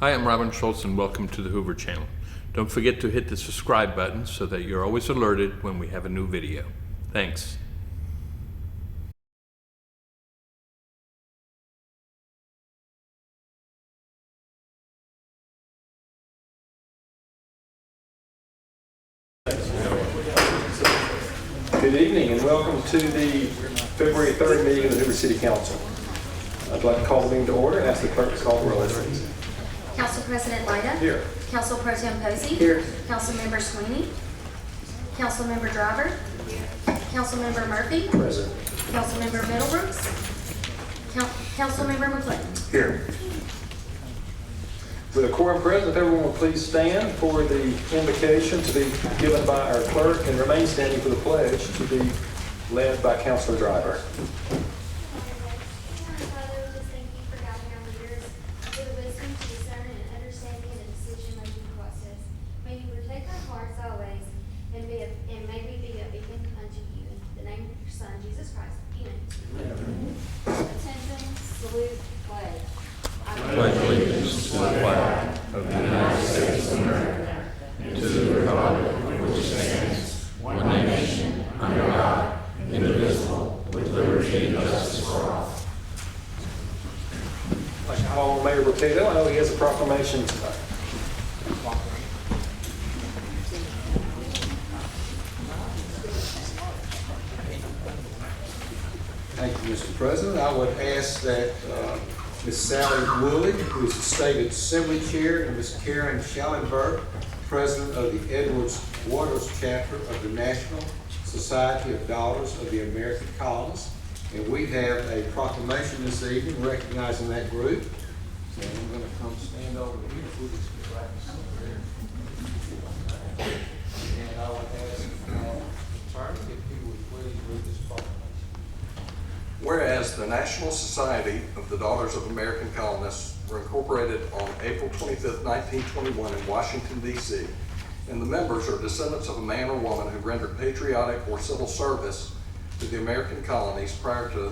Hi, I'm Robin Schultz and welcome to the Hoover Channel. Don't forget to hit the subscribe button so that you're always alerted when we have a new video. Thanks. Good evening and welcome to the February 3rd meeting of the Hoover City Council. I'd like to call the meeting to order and ask the clerk to call the roll, please. Council President Lyda. Here. Council Pro-Tem Posey. Here. Councilmember Swiney. Councilmember Driver. Councilmember Murphy. Present. Councilmember Middlebrooks. Councilmember McClinton. Here. With a quorum present, if everyone will please stand for the invocation to be given by our clerk and remain standing for the pledge to be led by Councilor Driver. Pledge allegiance to the flag of the United States of America and to the republic which stands one nation under God, indivisible, with liberty and justice for all. I'd like to call Mayor Rotato. I know he has a proclamation tonight. Thank you, Mr. President. I would ask that Ms. Sally Woolley, who is the State Assembly Chair, and Ms. Karen Schellenberg, President of the Edwards Waters Chapter of the National Society of Daughters of the American Colonists. And we have a proclamation this evening recognizing that group. So I'm going to come stand over here. We'll just get right somewhere. And I would ask the attorney if he would please read this proclamation. Whereas the National Society of the Daughters of American Colonists were incorporated on April 25, 1921 in Washington, D.C., and the members are descendants of a man or woman who rendered patriotic or civil service to the American colonies prior to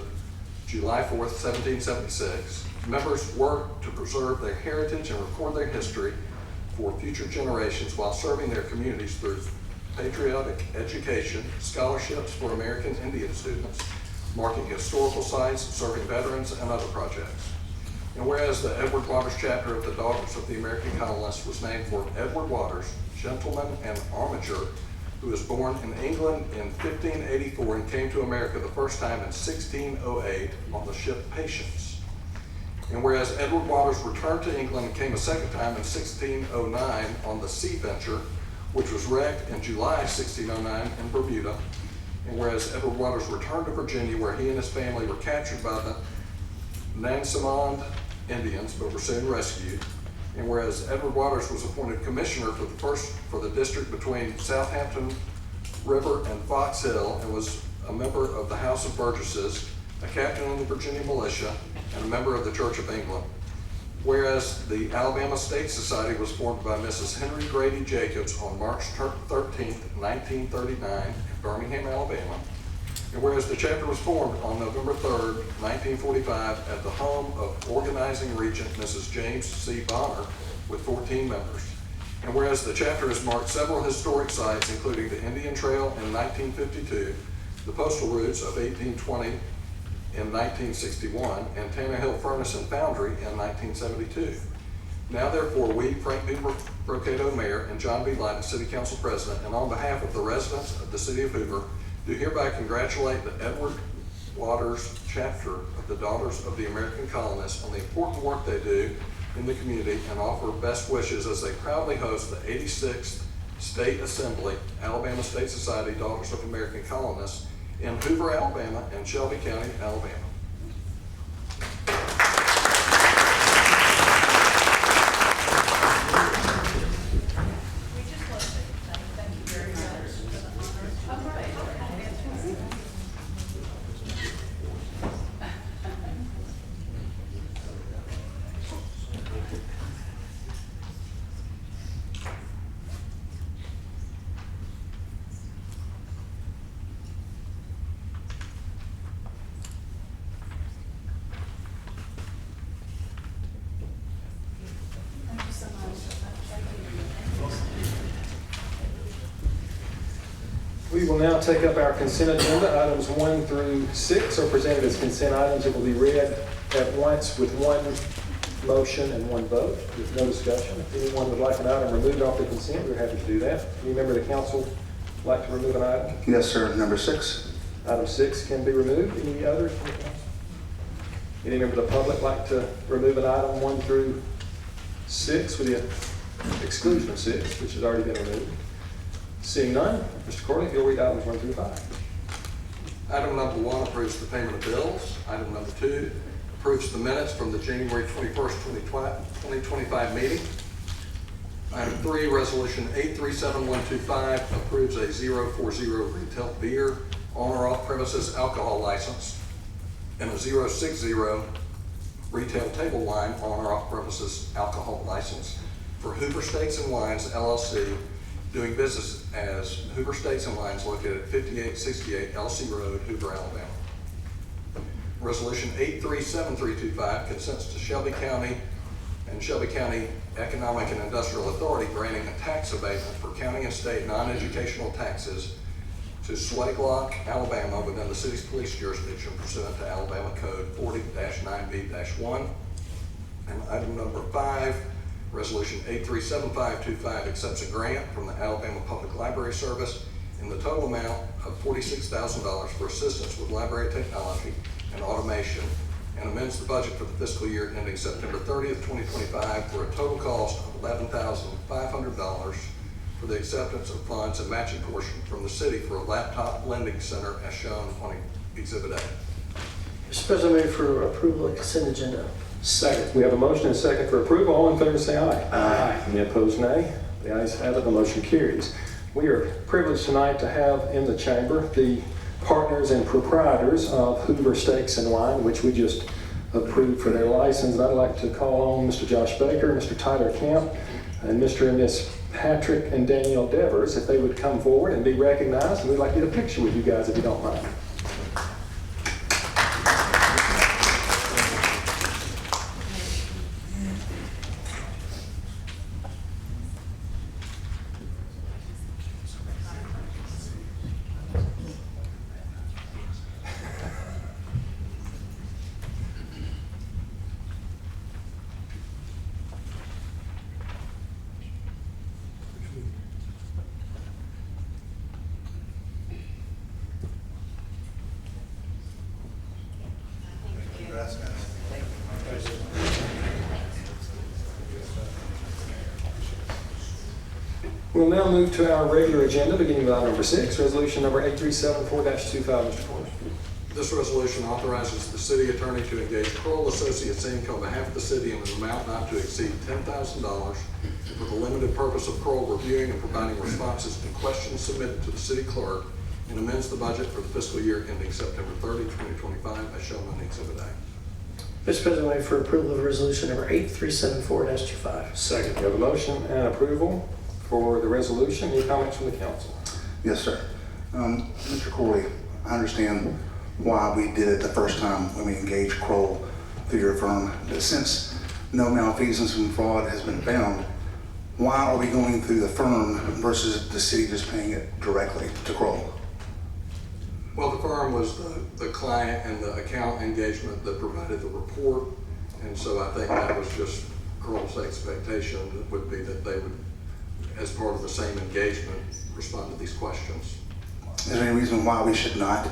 July 4, 1776. Members work to preserve their heritage and record their history for future generations while serving their communities through patriotic education, scholarships for American Indian students, marking historical sites, serving veterans, and other projects. And whereas the Edward Waters chapter of the Daughters of the American Colonists was named for Edward Waters, gentleman and armature, who was born in England in 1584 and came to America the first time in 1608 on the ship Patience. And whereas Edward Waters returned to England and came a second time in 1609 on the Sea Venture, which was wrecked in July 1609 in Bermuda. And whereas Edward Waters returned to Virginia, where he and his family were captured by the Nansemond Indians, but were soon rescued. And whereas Edward Waters was appointed commissioner for the district between Southampton River and Fox Hill, and was a member of the House of Burgesses, a captain in the Virginia Militia, and a member of the Church of England. Whereas the Alabama State Society was formed by Mrs. Henry Grady Jacobs on March 13, 1939 in Birmingham, Alabama. And whereas the chapter was formed on November 3rd, 1945 at the home of organizing regent Mrs. James C. Bonner with 14 members. And whereas the chapter has marked several historic sites, including the Indian Trail in 1952, the postal routes of 1820 in 1961, and Tanner Hill Furnace and Foundry in 1972. Now therefore, we, Frank B. Brocato, Mayor, and John B. Lyda, City Council President, and on behalf of the residents of the City of Hoover, do hereby congratulate the Edward Waters chapter of the Daughters of the American Colonists on the important work they do in the community and offer best wishes as they proudly host the 86th State Assembly, Alabama State Society Daughters of American Colonists in Hoover, Alabama, and Shelby County, Alabama. We will now take up our consent agenda. Items 1 through 6 are presented as consent items. It will be read at once with one motion and one vote with no discussion. If anyone would like an item removed off the consent, we're happy to do that. Any member of the council like to remove an item? Yes, sir. Number 6. Item 6 can be removed. Any others from the council? Any member of the public like to remove an item 1 through 6 with the exclusion of 6, which has already been removed? Seeing none, Mr. Corley, if you'll read items 1 through 5. Item number 1 approves the payment of bills. Item number 2 approves the minutes from the January 21st, 2025 meeting. Item 3, Resolution 837125 approves a 040 retail beer on or off premises alcohol license and a 060 retail table wine on or off premises alcohol license for Hoover Steaks and Wines LLC, doing business as Hoover Steaks and Wines located at 5868 LC Road, Hoover, Alabama. Resolution 837325 consents to Shelby County and Shelby County Economic and Industrial Authority granting a tax abatement for county and state non-educational taxes to Swaglock, Alabama, within the city's police jurisdiction pursuant to Alabama Code 40-9B-1. And item number 5, Resolution 837525 accepts a grant from the Alabama Public Library Service in the total amount of $46,000 for assistance with library technology and automation, and amends the budget for the fiscal year ending September 30th, 2025 for a total cost of $11,500 for the acceptance of funds and matching portion from the city for a laptop lending center as shown on Exhibit A. Mr. President, I move for approval of consent agenda. Second. We have a motion and a second for approval. All in favor say aye. Aye. Any opposed, nay. The ayes have it, the motion carries. We are privileged tonight to have in the chamber the partners and proprietors of Hoover Steaks and Wine, which we just approved for their license. And I'd like to call on Mr. Josh Baker, Mr. Tyler Kemp, and Mr. and Miss Patrick and Danielle Devers, if they would come forward and be recognized. And we'd like to get a picture with you guys if you don't mind. We'll now move to our regular agenda, beginning with item number 6, resolution number 8374-25, Mr. Corley. This resolution authorizes the city attorney to engage Kroll Associates Inc. on behalf of the city in an amount not to exceed $10,000 for the limited purpose of Kroll reviewing and providing responses to questions submitted to the city clerk, and amends the budget for the fiscal year ending September 30, 2025, as shown on Exhibit A. Mr. President, I move for approval of resolution number 8374-25. Second. We have a motion and approval for the resolution. Any comments from the council? Yes, sir. Mr. Corley, I understand why we did it the first time when we engaged Kroll through your firm. But since no malfeasance and fraud has been found, why are we going through the firm versus the city just paying it directly to Kroll? Well, the firm was the client and the account engagement that provided the report, and so I think that was just Kroll's expectation would be that they would, as part of the same engagement, respond to these questions. Is there any reason why we should not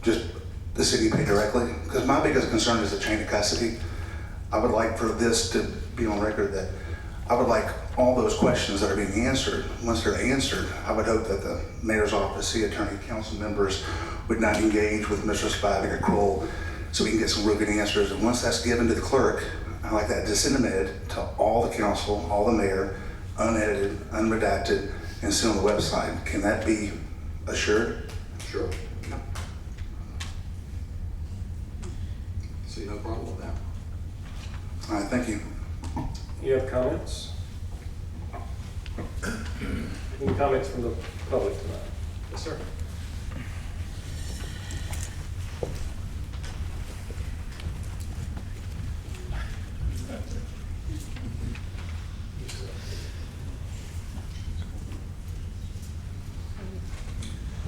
just the city pay directly? Because my biggest concern is the chain of custody. I would like for this to be on record that I would like all those questions that are being answered, once they're answered, I would hope that the mayor's office, city attorney, council members would not engage with Mr. Spivak or Kroll so we can get some real good answers. And once that's given to the clerk, I like that disseminated to all the council, all the mayor, unedited, unredacted, and sent on the website. Can that be assured? Sure. Yeah. See no problem with that. All right, thank you. You have comments? Any comments from the public tonight? Yes, sir.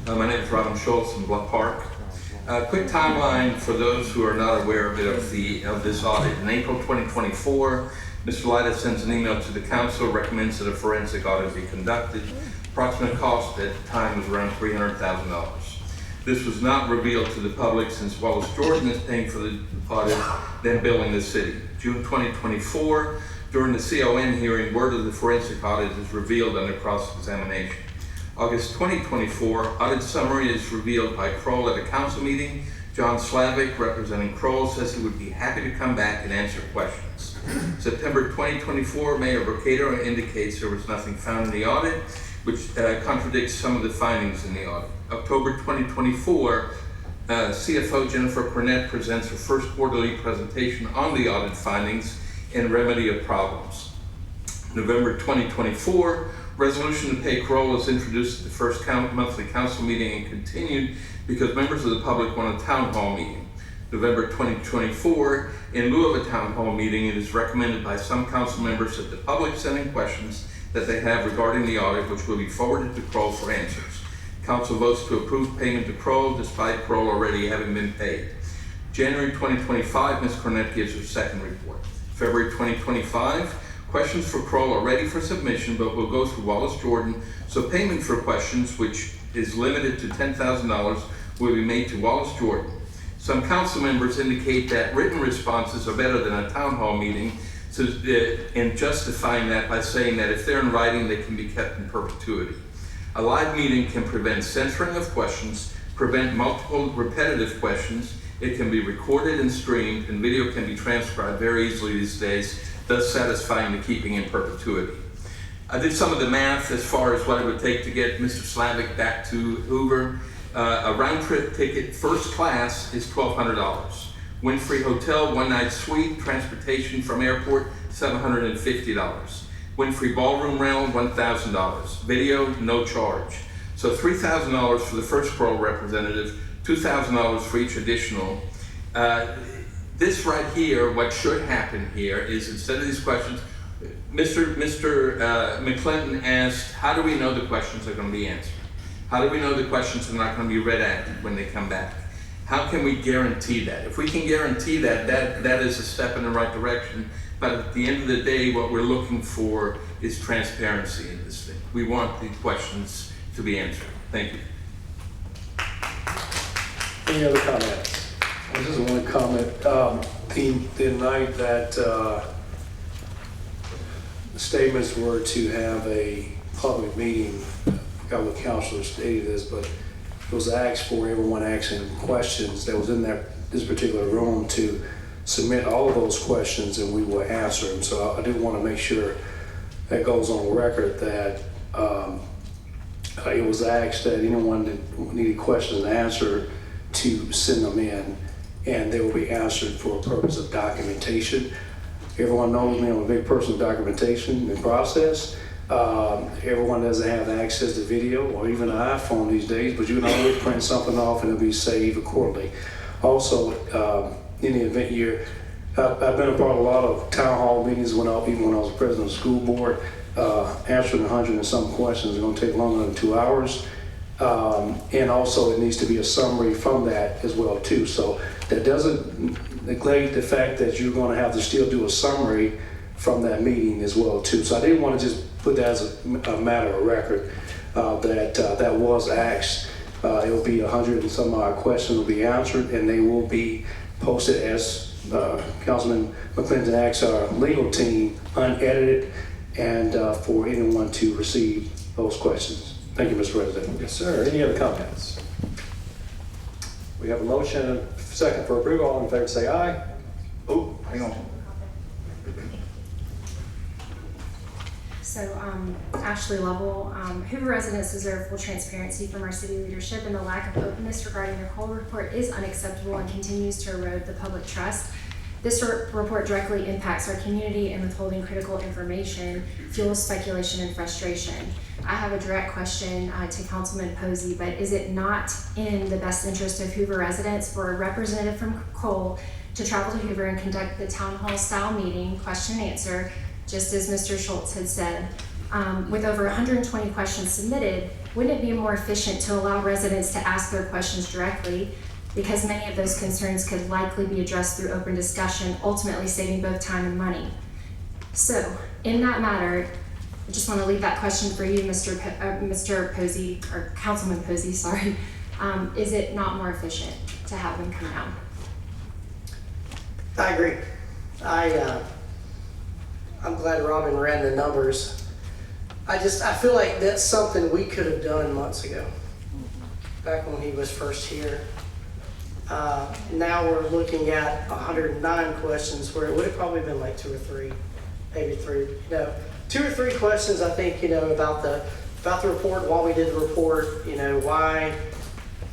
My name is Schultz from Bluff Park. Quick timeline for those who are not aware of this audit. In April 2024, Mr. Lyda sends an email to the council, recommends that a forensic audit be conducted. Approximate cost at the time was around $300,000. This was not revealed to the public since Wallace Jordan is paying for the audit, then billing the city. June 2024, during the CON hearing, word of the forensic audit is revealed under cross-examination. August 2024, audit summary is revealed by Kroll at a council meeting. John Slavic, representing Kroll, says he would be happy to come back and answer questions. September 2024, Mayor Mercado indicates there was nothing found in the audit, which contradicts some of the findings in the audit. October 2024, CFO Jennifer Cornett presents her first quarterly presentation on the audit findings and remedy of problems. November 2024, resolution to pay Kroll is introduced at the first monthly council meeting and continued because members of the public want a town hall meeting. November 2024, in lieu of a town hall meeting, it is recommended by some council members that the public send in questions that they have regarding the audit, which will be forwarded to Kroll for answers. Council votes to approve payment to Kroll despite Kroll already having been paid. January 2025, Ms. Cornett gives her second report. February 2025, questions for Kroll are ready for submission, but will go through Wallace Jordan, so payment for questions, which is limited to $10,000, will be made to Wallace Jordan. Some council members indicate that written responses are better than a town hall meeting, and justifying that by saying that if they're in writing, they can be kept in perpetuity. A live meeting can prevent censoring of questions, prevent multiple repetitive questions. It can be recorded and streamed, and video can be transcribed very easily these days, thus satisfying the keeping in perpetuity. I did some of the math as far as what it would take to get Mr. Slavic back to Hoover. A round trip ticket, first class, is $1,200. Winther Hotel, one night suite, transportation from airport, $750. Winther ballroom rental, $1,000. Video, no charge. So $3,000 for the first Kroll representative, $2,000 for each additional. This right here, what should happen here is, instead of these questions, Mr. McClinton asked, how do we know the questions are going to be answered? How do we know the questions are not going to be redacted when they come back? How can we guarantee that? If we can guarantee that, that is a step in the right direction. But at the end of the day, what we're looking for is transparency in this thing. We want the questions to be answered. Thank you. Any other comments? I just want to comment. The night that the statements were to have a public meeting, I forgot what councilor stated this, but it was asked for everyone asking questions that was in this particular room to submit all of those questions, and we will answer them. So I do want to make sure that goes on record that it was asked that anyone that needed questions answered to send them in, and they will be answered for a purpose of documentation. Everyone knows me, I'm a big person of documentation and process. Everyone doesn't have access to video or even an iPhone these days, but you can always print something off and it'll be saved accordingly. Also, in the event I've been a part of a lot of town hall meetings even when I was president of the school board. Answering 100 and some questions is going to take longer than 2 hours. And also it needs to be a summary from that as well too. So that doesn't neglect the fact that you're going to have to still do a summary from that meeting as well too. So I didn't want to just put that as a matter of record that was asked. It will be 100 and some odd questions will be answered, and they will be posted as Councilman McClinton asked our legal team, unedited, and for anyone to receive those questions. Thank you, Mr. President. Yes, sir. Any other comments? We have a motion and a second for approval. All in favor say aye. Oh, hang on. So, Ashley Lovell, Hoover residents deserve full transparency from our city leadership, and the lack of openness regarding their Kroll report is unacceptable and continues to erode the public trust. This report directly impacts our community, and withholding critical information fuels speculation and frustration. I have a direct question to Councilman Posey, but is it not in the best interest of Hoover residents for a representative from Kroll to travel to Hoover and conduct the town hall style meeting, question and answer, just as Mr. Schultz had said, With over 120 questions submitted, wouldn't it be more efficient to allow residents to ask their questions directly, because many of those concerns could likely be addressed through open discussion, ultimately saving both time and money? So, in that matter, I just want to leave that question for you, Mr. Posey, or Councilman Posey, sorry. Is it not more efficient to have them come down? I agree. I'm glad Robin ran the numbers. I feel like that's something we could have done months ago, back when he was first here. Now we're looking at 109 questions, where it would have probably been like 2 or 3, maybe 3. 2 or 3 questions, I think, about the report, why we did the report,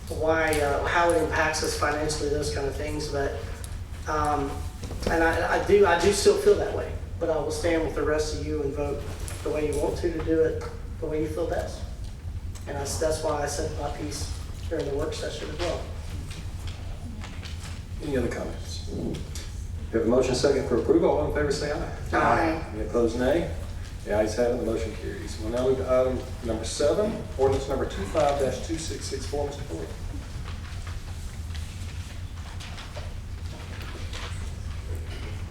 why, how it impacts us financially, those kind of things. But, and I do still feel that way, but I will stand with the rest of you and vote the way you want to do it, the way you feel best. And that's why I said my piece during the work session as well. Any other comments? We have a motion second for approval. All in favor say aye. Aye. Any opposed, nay? The ayes have it, the motion carries. We'll now move to item number 7, ordinance number 25-2664, Mr. Ford.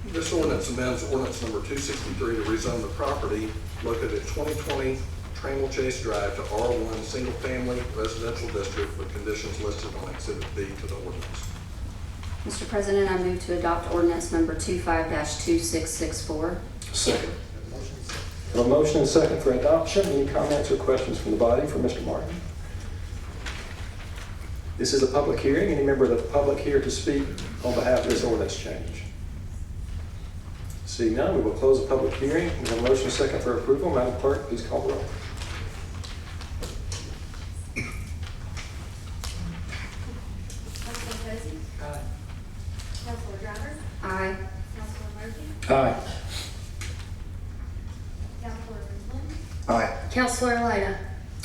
This ordinance amends ordinance number 263 to rezone the property located at 2020 Trammell Chase Drive to R1 Single Family Residential District with conditions listed on Exhibit B to the ordinance. Mr. President, I move to adopt ordinance number 25-2664. Second. We have a motion and second for adoption. Any comments or questions from the body for Mr. Martin? This is a public hearing. Any member of the public here to speak on behalf of this ordinance change? Seeing none, we will close the public hearing. We have a motion and second for approval. Madam Clerk, please call the roll. Councilor Posey? Aye. Councilor Driver? Aye. Councilor Murphy? Aye. Councilor McClinton? Aye. Councilor Lyda.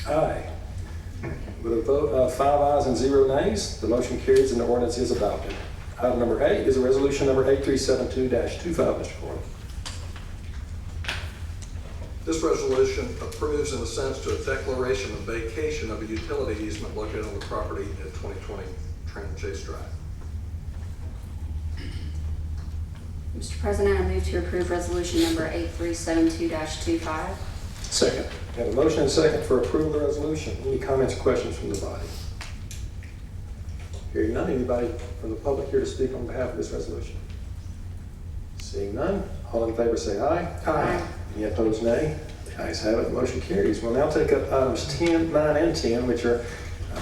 Aye. With a vote of 5 ayes and 0 nays, the motion carries and the ordinance is adopted. Item number 8 is a resolution number 8372-25, Mr. Corey. This resolution approves and assents to a declaration of vacation of a utility easement located on the property at 2020 Trammell Chase Drive. Mr. President, I move to approve resolution number 8372-25. Second. We have a motion and second for approval of the resolution. Any comments or questions from the body? Hearing none, anybody from the public here to speak on behalf of this resolution? Seeing none, all in favor say aye. Aye. Any opposed, nay? The ayes have it, the motion carries. We'll now take up items 10, 9, and 10, which are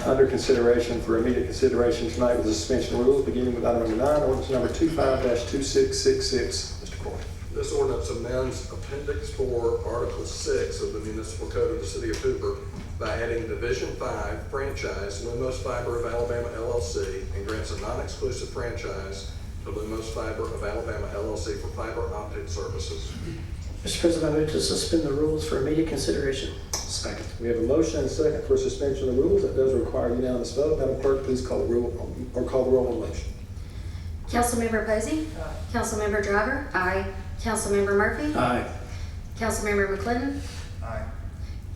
under consideration for immediate consideration tonight with the suspension of rules, beginning with item number 9, ordinance number 25-2666. Mr. Corey. This ordinance amends Appendix 4, Article 6 of the Municipal Code of the City of Hoover by adding Division 5 franchise Lumos Fiber of Alabama LLC and grants a non-exclusive franchise to Lumos Fiber of Alabama LLC for fiber optic services. Mr. President, I move to suspend the rules for immediate consideration. Second. We have a motion and second for suspension of the rules. That does require unanimous vote. Madam Clerk, please call the roll on the motion. Councilmember Posey? Aye. Councilmember Driver? Aye. Councilmember Murphy? Aye. Councilmember McClinton? Aye.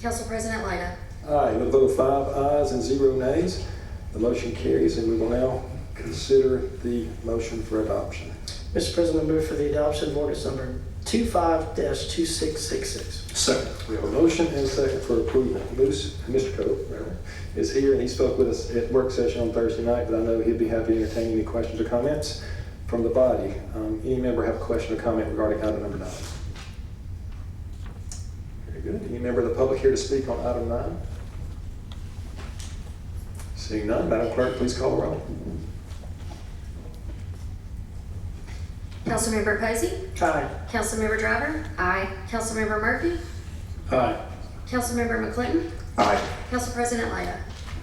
Council President Lyda? Aye. With a vote of 5 ayes and 0 nays, the motion carries, and we will now consider the motion for adoption. Mr. President, I move for the adoption of ordinance number 25-2666. Second. We have a motion and a second for approval. Mr. Coe is here, and he spoke with us at work session on Thursday night, but I know he'd be happy to entertain any questions or comments from the body. Any member have a question or comment regarding item number 9? Very good. Any member of the public here to speak on item 9? Seeing none, Madam Clerk, please call the roll. Councilmember Posey? Aye. Councilmember Driver? Aye. Councilmember Murphy? Aye. Councilmember McClinton? Aye. Council President Lyda?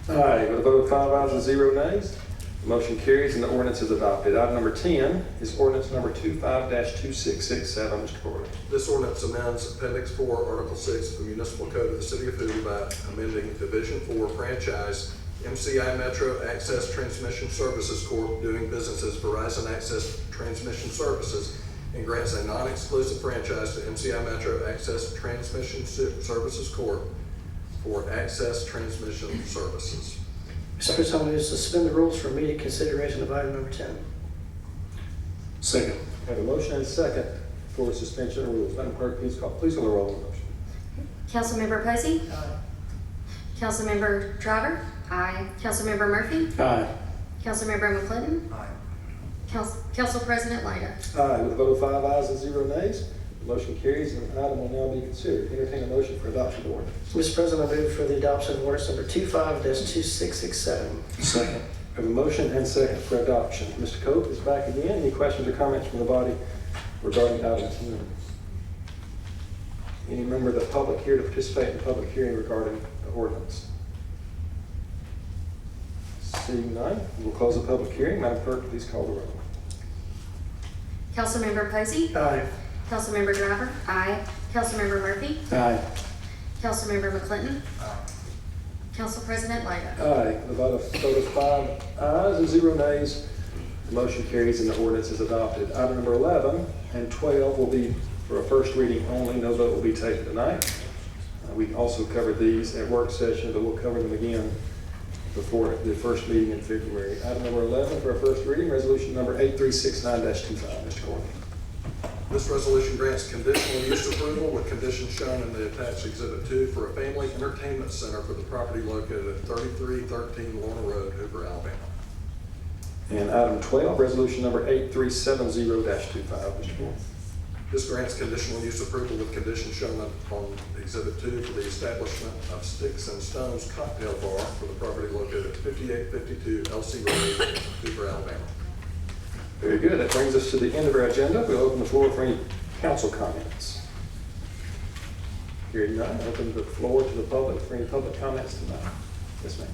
Aye. With a vote of 5 ayes and 0 nays, the motion carries and the ordinance is adopted. Item number 10 is ordinance number 25-2667. Mr. Corey. This ordinance amends Appendix 4, Article 6 of the Municipal Code of the City of Hoover by amending Division 4 franchise MCI Metro Access Transmission Services Corp. doing business as Verizon Access Transmission Services and grants a non-exclusive franchise to MCI Metro Access Transmission Services Corp. for access transmission services. Mr. President, I move to suspend the rules for immediate consideration of item number 10. Second. I have a motion and a second for suspension of rules. Madam Clerk, please call the roll on the motion. Councilmember Posey? Aye. Councilmember Driver? Aye. Councilmember Murphy? Aye. Councilmember McClinton? Aye. Council President Lyda? Aye, with a vote of 5 ayes and 0 nays, the motion carries and the item will now be considered. Entertain a motion for adoption of the ordinance. Mr. President, I move for the adoption of ordinance number 25-2667. Second. I have a motion and second for adoption. Mr. Cope is back again. Any questions or comments from the body regarding item 10? Any member of the public here to participate in the public hearing regarding the ordinance? Seeing none, we'll close the public hearing. Madam Clerk, please call the roll. Councilmember Posey? Aye. Councilmember Driver? Aye. Councilmember Murphy? Aye. Councilmember McClinton? Council President Lyda? Aye. The vote of 5 ayes and 0 nays, the motion carries and the ordinance is adopted. Item number 11 and 12 will be for a first reading only. No vote will be taken tonight. We also covered these at work session, but we'll cover them again before the first meeting in February. Item number 11 for a first reading, resolution number 8369-25. Mr. Corley. This resolution grants conditional use approval with conditions shown in the attached Exhibit 2 for a family entertainment center for the property located at 3313 Lorna Road, Hoover, Alabama. And item 12, resolution number 8370-25. Mr. Corley. This grants conditional use approval with conditions shown on Exhibit 2 for the establishment of Sticks and Stones Cocktail Bar for the property located at 5852 LC Road, Hoover, Alabama. Very good. That brings us to the end of our agenda. We'll open the floor for any council comments. Hearing none, open the floor to the public for any public comments tonight. Yes, ma'am.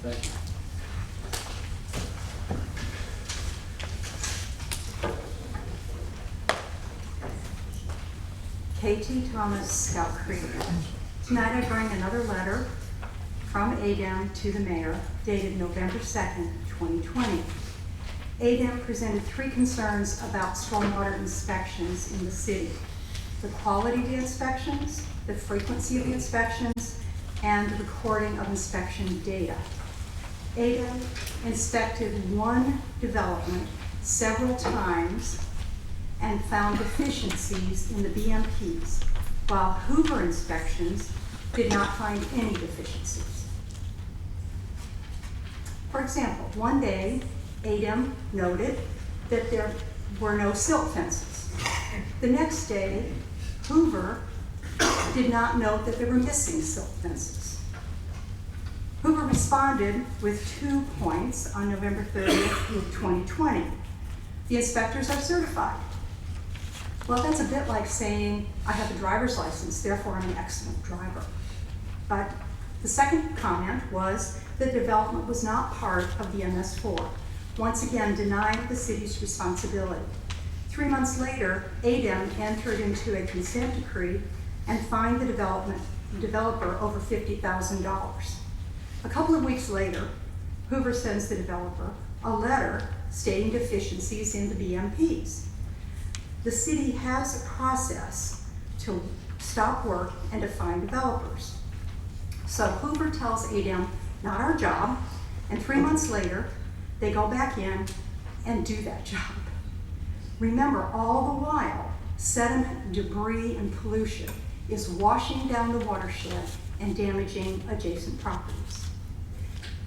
Thank you. K.T. Thomas, Scout Creek. Tonight I bring another letter from ADEM to the mayor dated November 2nd, 2020. ADEM presented 3 concerns about stormwater inspections in the city: the quality of the inspections, the frequency of the inspections, and the recording of inspection data. ADEM inspected one development several times and found deficiencies in the BMPs, while Hoover inspections did not find any deficiencies. For example, one day, ADEM noted that there were no silt fences. The next day, Hoover did not note that there were missing silt fences. Hoover responded with 2 points on November 30th, 2020. The inspectors are certified. Well, that's a bit like saying, I have a driver's license, therefore I'm an excellent driver. But the second comment was that development was not part of the MS4, once again denying the city's responsibility. 3 months later, ADEM entered into a consent decree and fined the developer over $50,000. A couple of weeks later, Hoover sends the developer a letter stating deficiencies in the BMPs. The city has a process to stop work and to fine developers. So Hoover tells ADEM, not our job, and 3 months later, they go back in and do that job. Remember, all the while, sediment, debris, and pollution is washing down the watershed and damaging adjacent properties.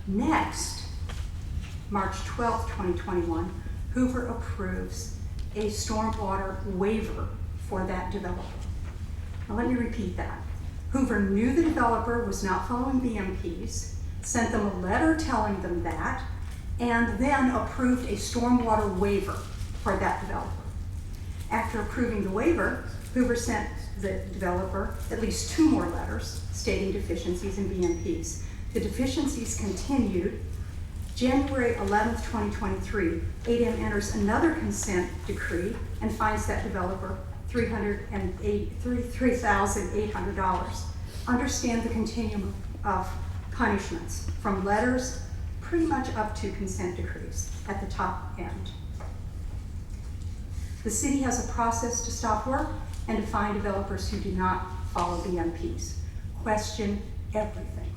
Next, March 12, 2021, Hoover approves a stormwater waiver for that developer. Now let me repeat that. Hoover knew the developer was not following BMPs, sent them a letter telling them that, and then approved a stormwater waiver for that developer. After approving the waiver, Hoover sent the developer at least 2 more letters stating deficiencies in BMPs. The deficiencies continued. January 11th, 2023, ADEM enters another consent decree and fines that developer $3,800. Understand the continuum of punishments, from letters pretty much up to consent decrees at the top end. The city has a process to stop work and to find developers who do not follow BMPs. Question everything.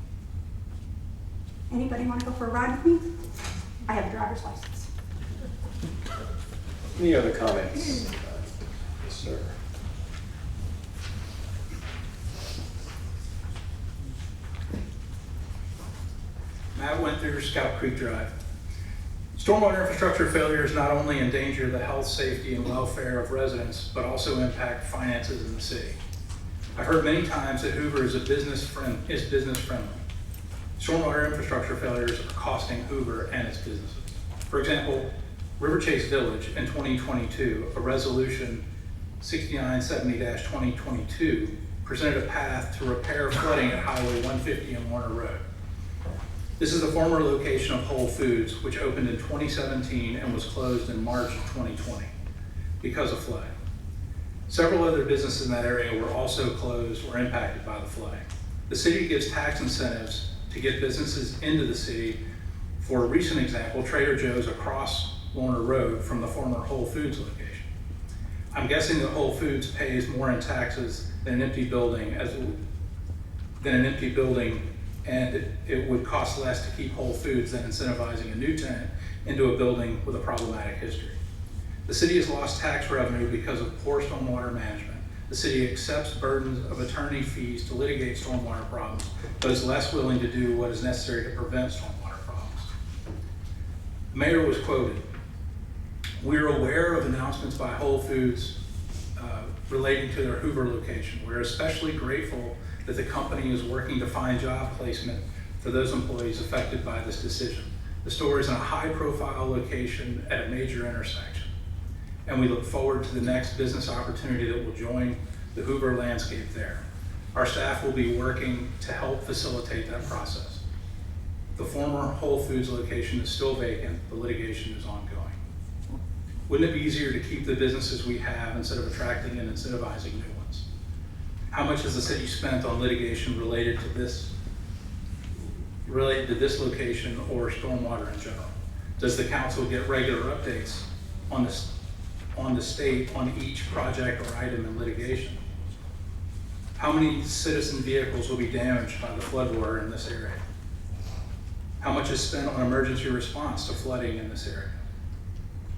Anybody want to go for a ride with me? I have a driver's license. Any other comments? Yes, sir. Matt Winther, Scout Creek Drive. Stormwater infrastructure failures not only endanger the health, safety, and welfare of residents, but also impact finances in the city. I've heard many times that Hoover is business friendly. Stormwater infrastructure failures are costing Hoover and its businesses. For example, River Chase Village in 2022, a resolution 6970-2022 presented a path to repair flooding at Highway 150 and Warner Road. This is the former location of Whole Foods, which opened in 2017 and was closed in March of 2020 because of flooding. Several other businesses in that area were also closed or impacted by the flooding. The city gives tax incentives to get businesses into the city. For a recent example, Trader Joe's across Warner Road from the former Whole Foods location. I'm guessing that Whole Foods pays more in taxes than an empty building, and it would cost less to keep Whole Foods than incentivizing a new tenant into a building with a problematic history. The city has lost tax revenue because of poor stormwater management. The city accepts burdens of attorney fees to litigate stormwater problems, but is less willing to do what is necessary to prevent stormwater problems. The mayor was quoted, "We are aware of announcements by Whole Foods relating to their Hoover location. We're especially grateful that the company is working to find job placement for those employees affected by this decision. The store is in a high-profile location at a major intersection, and we look forward to the next business opportunity that will join the Hoover landscape there. Our staff will be working to help facilitate that process. The former Whole Foods location is still vacant. The litigation is ongoing. Wouldn't it be easier to keep the businesses we have instead of attracting and incentivizing new ones? How much has the city spent on litigation related to this location or stormwater in general? Does the council get regular updates on the state on each project or item in litigation? How many citizen vehicles will be damaged by the floodwater in this area? How much is spent on emergency response to flooding in this area?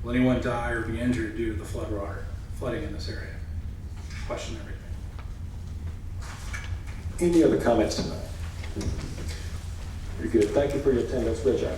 Will anyone die or be injured due to the flooding in this area? Question everything." Any other comments tonight? Very good. Thank you for your attendance. Good job.